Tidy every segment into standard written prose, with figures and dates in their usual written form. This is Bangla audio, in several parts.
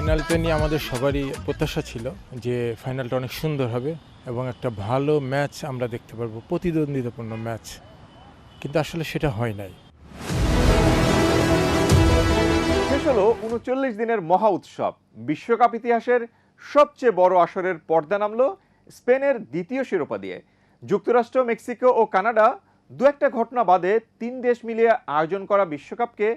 ফাইনালটা নিয়ে আমাদের সবারই প্রত্যাশা ছিল যে ফাইনালটা অনেক সুন্দর হবে এবং একটা ভালো ম্যাচ আমরা দেখতে পারবো, প্রতিদ্বন্দ্বিতাপূর্ণ ম্যাচ, কিন্তু আসলে সেটা হয় নাই। শেষ হলো ৩৯ দিনের মহা উৎসব। বিশ্বকাপ ইতিহাসের সবচেয়ে বড় আসরের পর্দা নামলো স্পেনের দ্বিতীয় শিরোপা দিয়ে। যুক্তরাষ্ট্র, মেক্সিকো ও কানাডা দু একটা ঘটনা বাদে ৩ দেশ মিলিয়ে আয়োজন করা বিশ্বকাপকে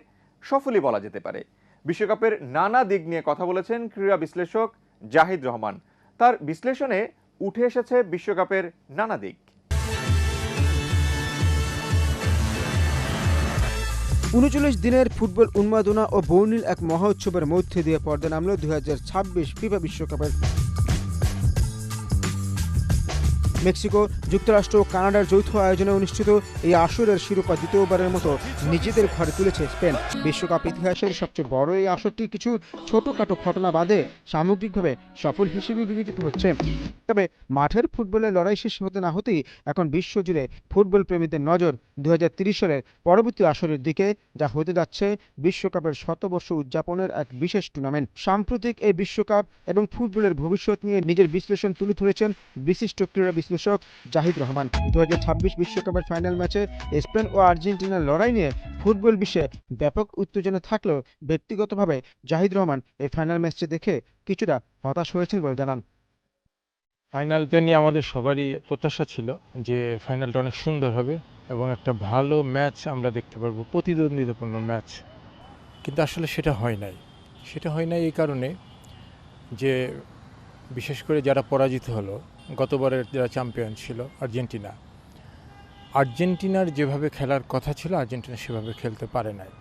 সফলই বলা যেতে পারে। বিশ্বকাপের নানা দিক নিয়ে কথা বলেছেন ক্রীড়া বিশ্লেষক জাহিদ রহমান। তার বিশ্লেষণে উঠে এসেছে বিশ্বকাপের নানা দিক। ৩৯ দিনের ফুটবল উন্মাদনা ও বর্ণিল এক মহা উৎসবের মধ্যে দিয়ে পর্দা নামল ২০২৬ ফিফা বিশ্বকাপের। মেক্সিকো, যুক্তরাষ্ট্র ও কানাডার যৌথ আয়োজনে অনুষ্ঠিত এই আসরের শিরোপা দ্বিতীয়বারের মতো নিজেদের ঘরে তুলেছে স্পেন। বিশ্বকাপ ইতিহাসের সবচেয়ে বড় এই আসরটি কিছু ছোটখাটো ঘটনা বাদে সামগ্রিকভাবে সফল হিসেবে বিবেচিত হচ্ছে। তবে মাঠের ফুটবলের লড়াই শেষ হতে না হতেই এখন বিশ্বজুড়ে ফুটবল প্রেমীদের নজর ২০৩০ সালের পরবর্তী আসরের দিকে, যা হতে যাচ্ছে বিশ্বকাপের শতবর্ষ উদযাপনের এক বিশেষ টুর্নামেন্ট। সাম্প্রতিক এই বিশ্বকাপ এবং ফুটবলের ভবিষ্যৎ নিয়ে নিজের বিশ্লেষণ তুলে ধরেছেন বিশিষ্ট ক্রীড়া বিশ্লেষক জাহিদ রহমান। ২০২৬ বিশ্বকাপের ফাইনাল ম্যাচে স্পেন ও আর্জেন্টিনার লড়াই নিয়ে ফুটবল বিশ্বে ব্যাপক উত্তেজনা থাকলেও ব্যক্তিগতভাবে জাহিদ রহমান এই ফাইনাল ম্যাচটি দেখে কিছুটা হতাশ হয়েছেন বলে জানান। ফাইনালটা নিয়ে আমাদের সবারই প্রত্যাশা ছিল যে ফাইনালটা অনেক সুন্দর হবে এবং একটা ভালো ম্যাচ আমরা দেখতে পারবো, প্রতিদ্বন্দ্বিতাপূর্ণ ম্যাচ, কিন্তু আসলে সেটা হয় নাই। সেটা হয় নাই এই কারণে যে বিশেষ করে যারা পরাজিত হলো, গতবারের যারা চ্যাম্পিয়ন ছিল আর্জেন্টিনার যেভাবে খেলার কথা ছিল আর্জেন্টিনা সেভাবে খেলতে পারে নাই।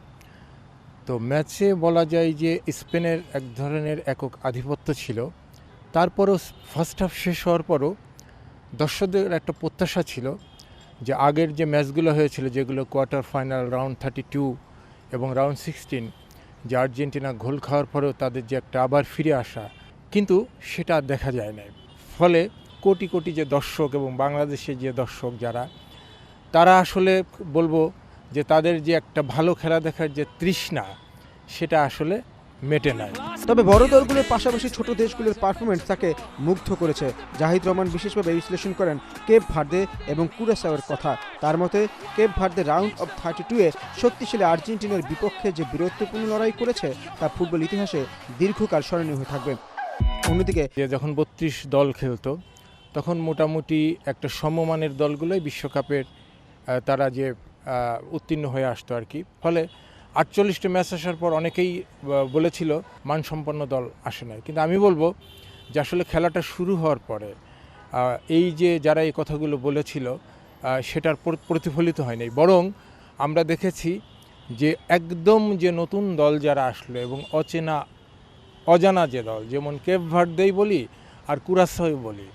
তো ম্যাচে বলা যায় যে স্পেনের এক ধরনের একক আধিপত্য ছিল। তারপরও ফার্স্ট হাফ শেষ হওয়ার পরও দর্শকদের একটা প্রত্যাশা ছিল যে আগের যে ম্যাচগুলো হয়েছিল, যেগুলো কোয়ার্টার ফাইনাল, রাউন্ড 32 এবং রাউন্ড 16, যে আর্জেন্টিনা গোল খাওয়ার পরেও তাদের যে একটা আবার ফিরে আসা, কিন্তু সেটা দেখা যায় না। ফলে কোটি কোটি যে দর্শক এবং বাংলাদেশের যে দর্শক যারা, তারা আসলে বলবো যে তাদের যে একটা ভালো খেলা দেখার যে তৃষ্ণা, সেটা আসলে মেটে নাই। তবে বড় দলগুলোর পাশাপাশি ছোট দেশগুলোর পারফরমেন্স তাকে মুগ্ধ করেছে। জাহিদ রহমান বিশেষভাবে বিশ্লেষণ করেন কেপ ভার্দে এবং কুরাসাওয়ের কথা। তার মতে কেপ ভার্দে রাউন্ড অফ 32-এ শক্তিশালী আর্জেন্টিনার বিপক্ষে যে বীরত্বপূর্ণ লড়াই করেছে তা ফুটবল ইতিহাসে দীর্ঘকাল স্মরণীয় হয়ে থাকবে। অন্যদিকে যখন 32 দল খেলতো তখন মোটামুটি একটা সমমানের দলগুলোই বিশ্বকাপের তারা যে উত্তীর্ণ হয়ে আসতো আর কি। ফলে 48টা ম্যাচ আসার পর অনেকেই বলেছিল মানসম্পন্ন দল আসে নাই, কিন্তু আমি বলবো যে আসলে খেলাটা শুরু হওয়ার পরে এই যে যারা এই কথাগুলো বলেছিল সেটার প্রতিফলিত হয় নাই, বরং আমরা দেখেছি যে একদম যে নতুন দল যারা আসলো এবং অজানা যে দল, যেমন কেপ ভার্দেই বলি আর কুরাসাও বলি,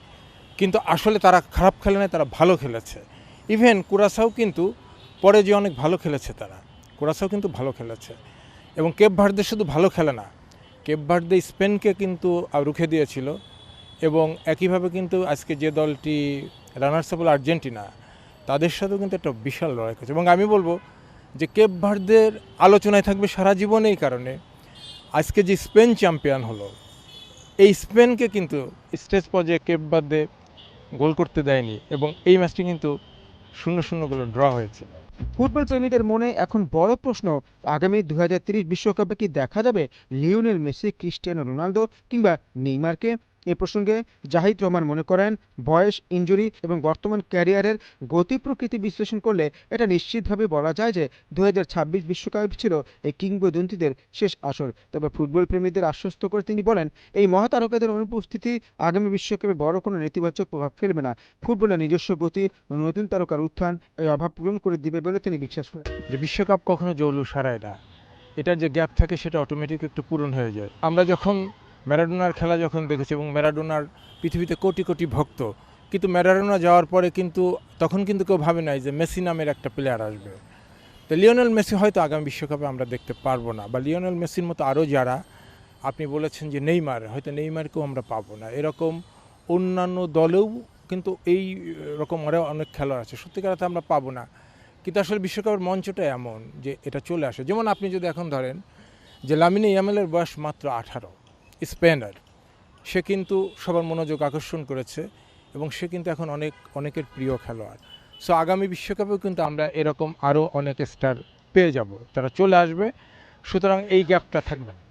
কিন্তু আসলে তারা খারাপ খেলে না, তারা ভালো খেলেছে। ইভেন কুরাসাও কিন্তু পরে যে অনেক ভালো খেলেছে, কুরাসাও কিন্তু ভালো খেলেছে। এবং কেপ ভার্দে শুধু ভালো খেলে না, কেপ ভার্দে স্পেনকে কিন্তু রুখে দিয়েছিল। এবং একইভাবে কিন্তু আজকে যে দলটি রানার্স আপ আর্জেন্টিনা, তাদের সাথেও কিন্তু একটা বিশাল লড়াই করেছে। এবং আমি বলবো যে কেপ ভার্দের আলোচনায় থাকবে সারা জীবন, এই কারণে আজকে যে স্পেন চ্যাম্পিয়ন হলো, এই স্পেনকে কিন্তু স্টেজ পর্যায়ে কেপ ভার্দে গোল করতে দেয়নি এবং এই ম্যাচটি কিন্তু 0-0 গোলে ড্র হয়েছে। ফুটবল প্রেমীদের মনে এখন বড় প্রশ্ন, আগামী ২০৩০ বিশ্বকাপে কি দেখা যাবে লিওনেল মেসি, ক্রিস্টিয়ানো রোনালদো কিংবা নেইমারকে? এ প্রসঙ্গে জাহিদ রহমান মনে করেন, বয়স, ইনজুরি এবং বর্তমান ক্যারিয়ারের গতি প্রকৃতি বিশ্লেষণ করলে এটা নিশ্চিতভাবে বলা যায় যে ২০২৬ বিশ্বকাপ ছিল এই কিংবদন্তিদের শেষ আসর। তবে ফুটবল প্রেমীদের আশ্বস্ত করে তিনি বলেন, এই মহাতারকাদের অনুপস্থিতি আগামী বিশ্বকাপে বড় কোনো নেতিবাচক প্রভাব ফেলবে না। ফুটবলের নিজস্ব গতি ও নতুন তারকার উত্থান এই অভাব পূরণ করে দিবে বলে তিনি বিশ্বাস করেন। যে বিশ্বকাপ কখনো জৌলুস হারায় না, এটার যে গ্যাপ থাকে সেটা অটোমেটিক একটু পূরণ হয়ে যায়। আমরা যখন ম্যারাডোনার খেলা যখন দেখেছি, এবং ম্যারাডোনার পৃথিবীতে কোটি কোটি ভক্ত, কিন্তু ম্যারাডোনা যাওয়ার পরে কিন্তু তখন কিন্তু কেউ ভাবে নাই যে মেসি নামের একটা প্লেয়ার আসবে। তো লিওনেল মেসি হয়তো আগামী বিশ্বকাপে আমরা দেখতে পারবো না, বা লিওনেল মেসির মতো আরও যারা আপনি বলেছেন যে নেইমার, হয়তো নেইমারকেও আমরা পাবো না। এরকম অন্যান্য দলেও কিন্তু এই রকম আরও অনেক খেলোয়াড় আছে, সত্যিকার অর্থে আমরা পাবো না। কিন্তু আসলে বিশ্বকাপের মঞ্চটা এমন যে এটা চলে আসে। যেমন আপনি যদি এখন ধরেন যে লামিনে ইয়ামালের বয়স মাত্র 18, স্পেনার, সে কিন্তু সবার মনোযোগ আকর্ষণ করেছে এবং সে কিন্তু এখন অনেকের প্রিয় খেলোয়াড়। সো আগামী বিশ্বকাপেও কিন্তু আমরা এরকম আরও অনেক স্টার পেয়ে যাব, তারা চলে আসবে, সুতরাং এই গ্যাপটা থাকবে না।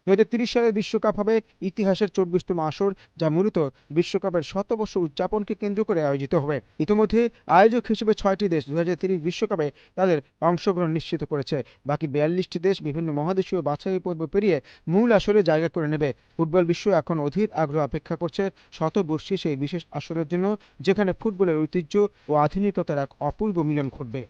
2030 সালে বিশ্বকাপ হবে ইতিহাসের 24তম আসর, যা মূলত বিশ্বকাপের শতবর্ষ উদযাপনকে কেন্দ্র করে আয়োজিত হবে। ইতিমধ্যে আয়োজক হিসেবে 6টি দেশ 2030 বিশ্বকাপে তাদের অংশগ্রহণ নিশ্চিত করেছে। বাকি 42টি দেশ বিভিন্ন মহাদেশীয় বাছাই পর্ব পেরিয়ে মূল আসরে জায়গা করে নেবে। ফুটবল বিশ্ব এখন অধীর আগ্রহ অপেক্ষা করছে শতবর্ষী সেই বিশেষ আসরের জন্য, যেখানে ফুটবলের ঐতিহ্য ও আধুনিকতার এক অপূর্ব মিলন ঘটবে।